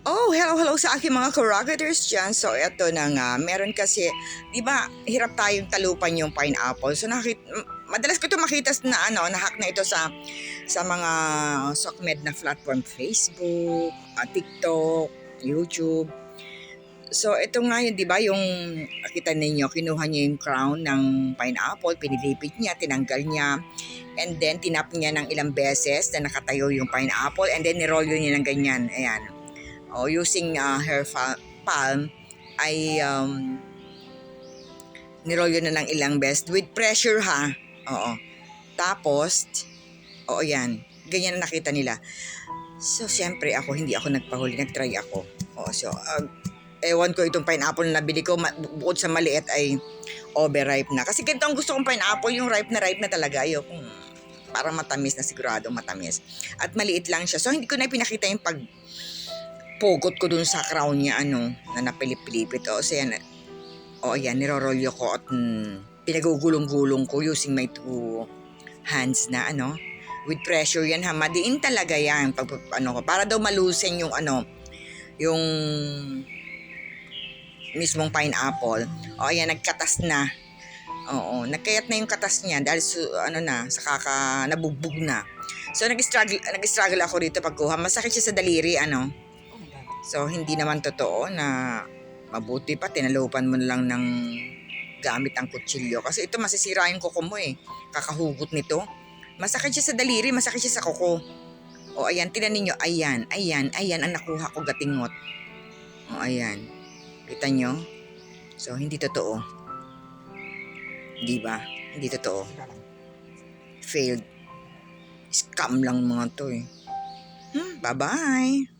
Oh, hello sa aking mga ka-rocketers dyan. So, eto na nga. Meron kasi, di ba, hirap tayong talupan yung pineapple. So, madalas ko ito makita na na-hack na ito sa mga SOCMED na platform. Facebook, TikTok, YouTube. So, ito nga yun, di ba, yung kita ninyo, kinuha niya yung crown ng pineapple, pinilipit niya, tinanggal niya, and then tinap niya ng ilang beses na nakatayo yung pineapple, and then nirolyo niya ng ganyan. Ayan. Using her palm ay nirolyo na ng ilang beses with pressure ha. Oo. Tapos, yan. Ganyan na nakita nila. So, siyempre ako, hindi ako nagpahuli. Nagtry ako. So, ewan ko itong pineapple na nabili ko, bukod sa maliit ay overripe na. Kasi ganito ang gusto kong pineapple, yung ripe na talaga. Yung parang matamis na, siguradong matamis. At maliit lang siya. So, hindi ko na pinakita yung pugot ko dun sa crown niya, na napilip-pilipit. So, yan. Ayan, nirorolyo ko at pinagugulong-gulong ko using my two hands na, with pressure yan ha. Madiin talaga yan. Para daw malusin yung, yung mismong pineapple. Ayan, nagkatas na. Nagkayat na yung katas niya dahil nabugbog na. So, nag-struggle ako dito pagkuha. Masakit siya sa daliri, So, hindi naman totoo na mabuti pa, tinalupan mo na lang ng gamit ang kutsilyo. Kasi ito, masisira yung kuko mo eh. Kakahugot nito. Masakit siya sa daliri, masakit siya sa kuko. Ayan, tinan ninyo. Ayan, ang nakuha ko gatingot. Ayan. Kita nyo? So, hindi totoo. Di ba? Hindi totoo. Failed. Scam lang mga to eh. Bye-bye.